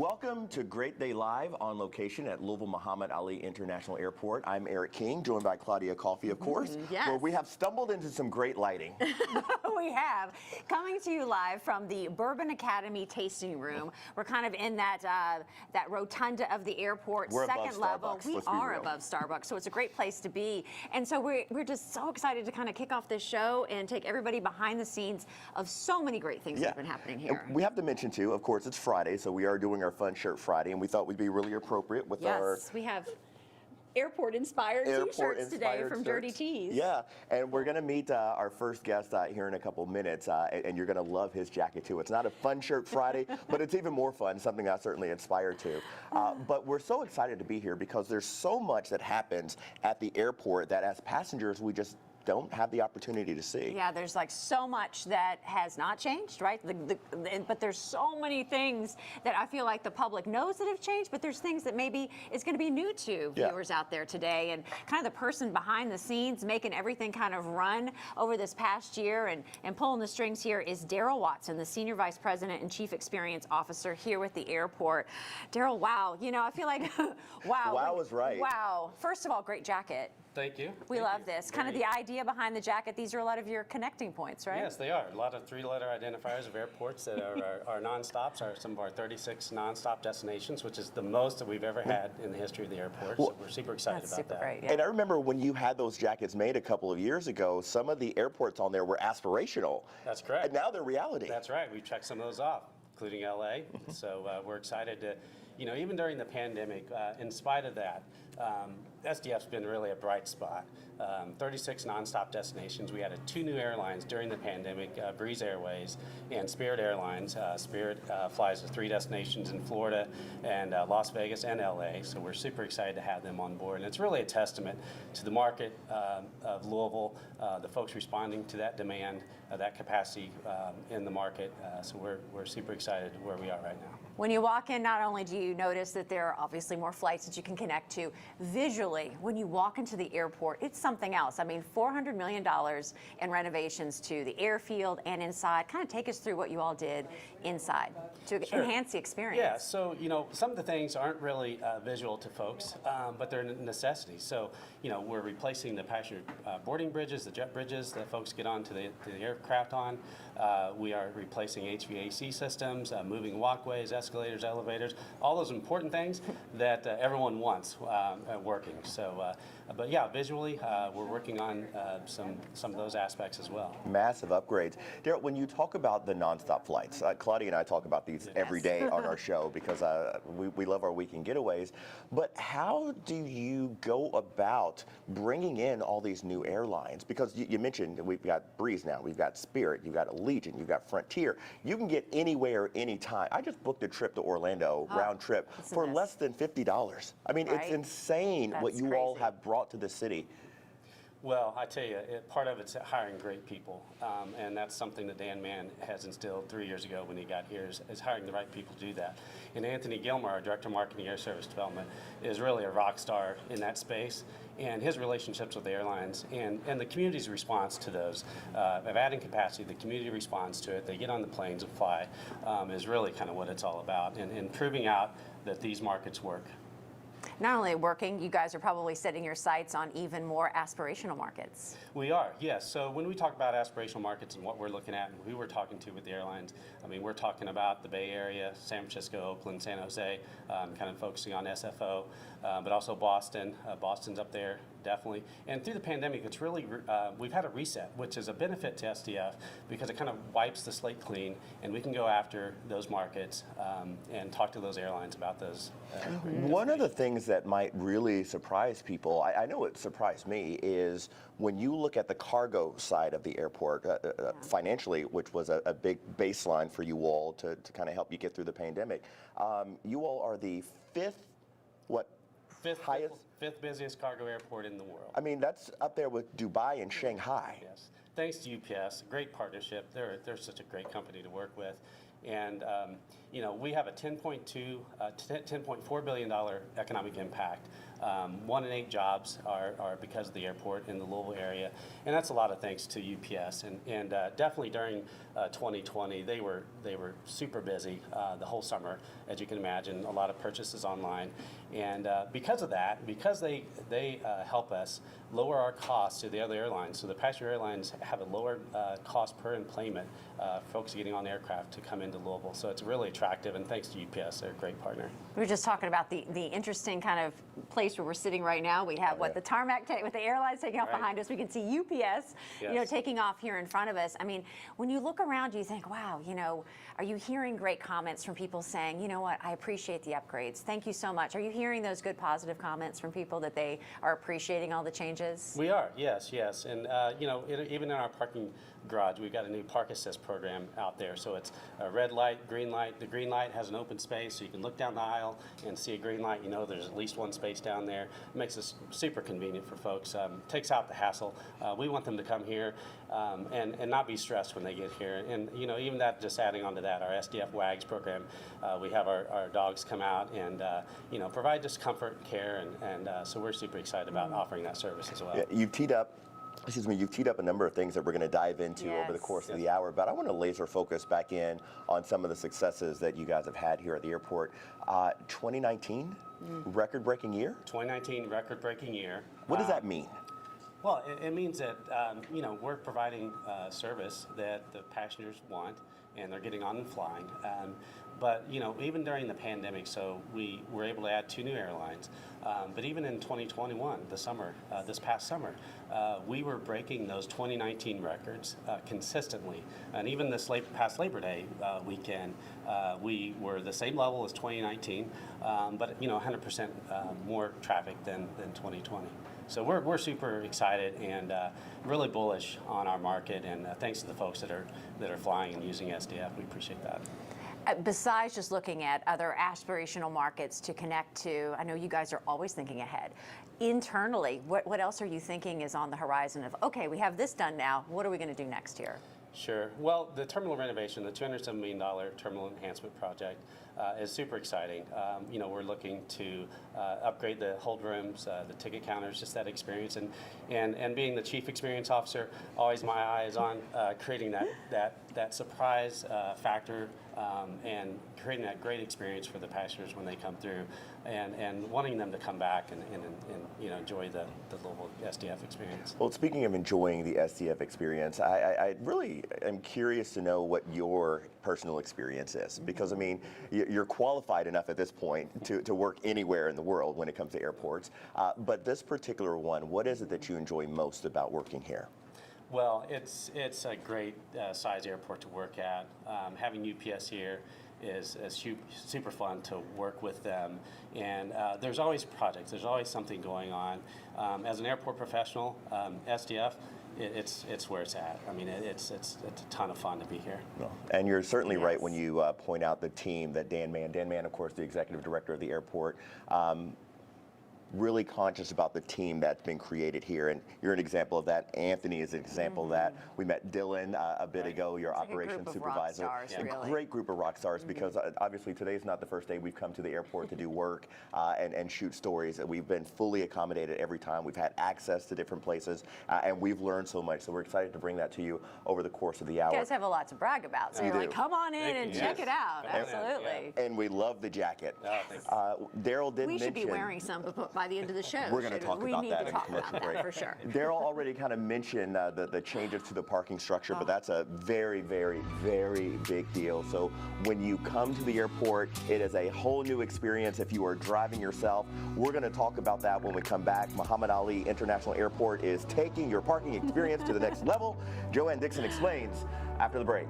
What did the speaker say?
Welcome to Great Day Live on location at Louisville Muhammad Ali International Airport. I'm Eric King, joined by Claudia Coffey, of course, yes. where we have stumbled into some great lighting. We have. Coming to you live from the Bourbon Academy tasting room. We're kind of in that that rotunda of the airport, We're second above level. Starbucks, We let's be are real. above Starbucks, so it's a great place to be. And so we're just so excited to kind of kick off this show and take everybody behind the scenes of so many great things that have been happening here. And we have to mention, too, of course, it's Friday, so we are doing our Fun Shirt Friday, and we thought we'd be really appropriate with our... Yes, we have airport-inspired t-shirts today from Dirty Tees. Yeah, and we're going to meet our first guest here in a couple minutes, and you're going to love his jacket, too. It's not a Fun Shirt Friday, but it's even more fun, something I certainly aspire to. But we're so excited to be here because there's so much that happens at the airport that as passengers, we just don't have the opportunity to see. Yeah, there's like so much that has not changed, right? But there's so many things that I feel like the public knows that have changed, but there's things that maybe is going to be new to viewers out there today. And kind of the person behind the scenes making everything kind of run over this past year and pulling the strings here is Daryl Watson, the Senior Vice President and Chief Experience Officer here with the airport. Daryl, wow. You know, I feel like, wow. Wow is right. Wow. First of all, great jacket. Thank you. We love this. Kind of the idea behind the jacket. These are a lot of your connecting points, right? Yes, they are. A lot of three-letter identifiers of airports that are our non-stops, are some of our 36 non-stop destinations, which is the most that we've ever had in the history of the airport. So we're super excited That's about super that. great, yeah. And I remember when you had those jackets made a couple of years ago, some of the airports on there were aspirational. That's correct. And now they're reality. That's right. We've checked some of those off, including LA. So we're excited to, you know, even during the pandemic, in spite of that, SDF's been really a bright spot. 36 nonstop destinations. We added 2 new airlines during the pandemic, Breeze Airways and Spirit Airlines. Spirit flies to 3 destinations in Florida and Las Vegas and LA, so we're super excited to have them on board. And it's really a testament to the market of Louisville, the folks responding to that demand, that capacity in the market. So we're super excited where we are right now. When you walk in, not only do you notice that there are obviously more flights that you can connect to, visually, when you walk into the airport, it's something else. I mean, $400 million in renovations to the airfield and inside. Kind of take us through what you all did inside to enhance the experience. Yeah, so, you know, some of the things aren't really visual to folks, but they're necessities. So, you know, we're replacing the passenger boarding bridges, the jet bridges that folks get onto the aircraft on. We are replacing HVAC systems, moving walkways, escalators, elevators, all those important things that everyone wants working. So, but yeah, visually, we're working on some of those aspects as well. Massive upgrades. Daryl, when you talk about the nonstop flights, Claudia and I talk about these every day on our show because we love our weekend getaways. But how do you go about bringing in all these new airlines? Because you mentioned we've got Breeze now, we've got Spirit, you've got Allegiant, you've got Frontier. You can get anywhere, anytime. I just booked a trip to Orlando, round trip, for less than $50. I mean, it's insane what you all have brought to the city. Well, I tell you, part of it's hiring great people, and that's something that Dan Mann has instilled 3 years ago when he got here, is hiring the right people to do that. And Anthony Gilmore, our Director of Marketing Air Service Development, is really a rock star in that space, and his relationships with the airlines and the community's response to those, of adding capacity, the community responds to it, they get on the planes and fly, is really kind of what it's all about, and proving out that these markets work. Not only working, you guys are probably setting your sights on even more aspirational markets. We are, yes. So when we talk about aspirational markets and what we're looking at and who we're talking to with the airlines, I mean, we're talking about the Bay Area, San Francisco, Oakland, San Jose, kind of focusing on SFO, but also Boston. Boston's up there, definitely. And through the pandemic, it's really, we've had a reset, which is a benefit to SDF because it kind of wipes the slate clean, and we can go after those markets and talk to those airlines about those. One of the things that might really surprise people, I know it surprised me, is when you look at the cargo side of the airport financially, which was a big baseline for you all to kind of help you get through the pandemic. You all are the fifth Fifth busiest cargo airport in the world. I mean, that's up there with Dubai and Shanghai. Yes. Thanks to UPS, great partnership. They're such a great company to work with. And, you know, we have a $10.4 billion economic impact 1 in 8 jobs are because of the airport in the Louisville area, and that's a lot of thanks to UPS. And definitely during 2020, they were super busy the whole summer, as you can imagine. A lot of purchases online, and because of that, because they help us lower our costs to the other airlines. So the passenger airlines have a lower cost per enplanement. Folks getting on aircraft to come into Louisville, so it's really attractive. And thanks to UPS, they're a great partner. We were just talking about the interesting kind of place where we're sitting right now. We have the tarmac with the airlines taking off behind us. We can see UPS, taking off here in front of us. I mean, when you look around, you think, wow, are you hearing great comments from people saying, you know what, I appreciate the upgrades. Thank you so much. Are you hearing those good positive comments from people that they are appreciating all the changes? We are, yes. And, even in our parking garage, we've got a new park assist program out there. So it's a red light, green light. The green light has an open space, so you can look down the aisle and see a green light. There's at least one space down there. It makes this super convenient for folks. Takes out the hassle. We want them to come here and not be stressed when they get here. And, even that, just adding on to that, our SDF WAGs program, we have our dogs come out and, provide just comfort and care. And so we're super excited about offering that service as well. Yeah, you've teed up a number of things that we're going to dive into over the course of the hour, but I want to laser focus back in on some of the successes that you guys have had here at the airport. 2019, record-breaking year? 2019, record-breaking year. What does that mean? Well, it means that, we're providing service that the passengers want, and they're getting on and flying. But, even during the pandemic, so we were able to add 2 new airlines. But even in 2021, this past summer, we were breaking those 2019 records consistently. And even this past Labor Day weekend, we were the same level as 2019, but 100% more traffic than 2020. So we're super excited and really bullish on our market, and thanks to the folks that are flying and using SDF. We appreciate that. Besides just looking at other aspirational markets to connect to, I know you guys are always thinking ahead. Internally, what else are you thinking is on the horizon of, okay, we have this done now, what are we going to do next year? Sure. Well, the terminal renovation, the $207 million terminal enhancement project is super exciting. We're looking to upgrade the hold rooms, the ticket counters, just that experience. And being the chief experience officer, always my eye is on creating that surprise factor and creating that great experience for the passengers when they come through, and wanting them to come back and enjoy the Louisville SDF experience. Well, speaking of enjoying the SDF experience, I really am curious to know what your personal experience is, because you're qualified enough at this point to work anywhere in the world when it comes to airports. But this particular one, what is it that you enjoy most about working here? Well, it's a great size airport to work at. Having UPS here is super fun to work with them, and there's always projects. There's always something going on. As an airport professional, SDF, it's where it's at. It's a ton of fun to be here. Well, and you're certainly right when you point out the team that Dan Mann, of course, the executive director of the airport. Really conscious about the team that's been created here, and you're an example of that. Anthony is an example of that. We met Dylan a bit ago, your operations supervisor. A great group of rock stars, because obviously today's not the first day we've come to the airport to do work and shoot stories. We've been fully accommodated every time. We've had access to different places, and we've learned so much. So we're excited to bring that to you over the course of the hour. You guys have a lot to brag about, so you're like, come on in and check it out. Absolutely. And we love the jacket. Daryl did mention. We should be wearing some by the end of the show. We're going to talk about that in a commercial break. For sure. Daryl already kind of mentioned the changes to the parking structure, but that's a very, very, very big deal. So when you come to the airport, it is a whole new experience if you are driving yourself. We're going to talk about that when we come back. Muhammad Ali International Airport is taking your parking experience to the next level. Joanne Dixon explains after the break.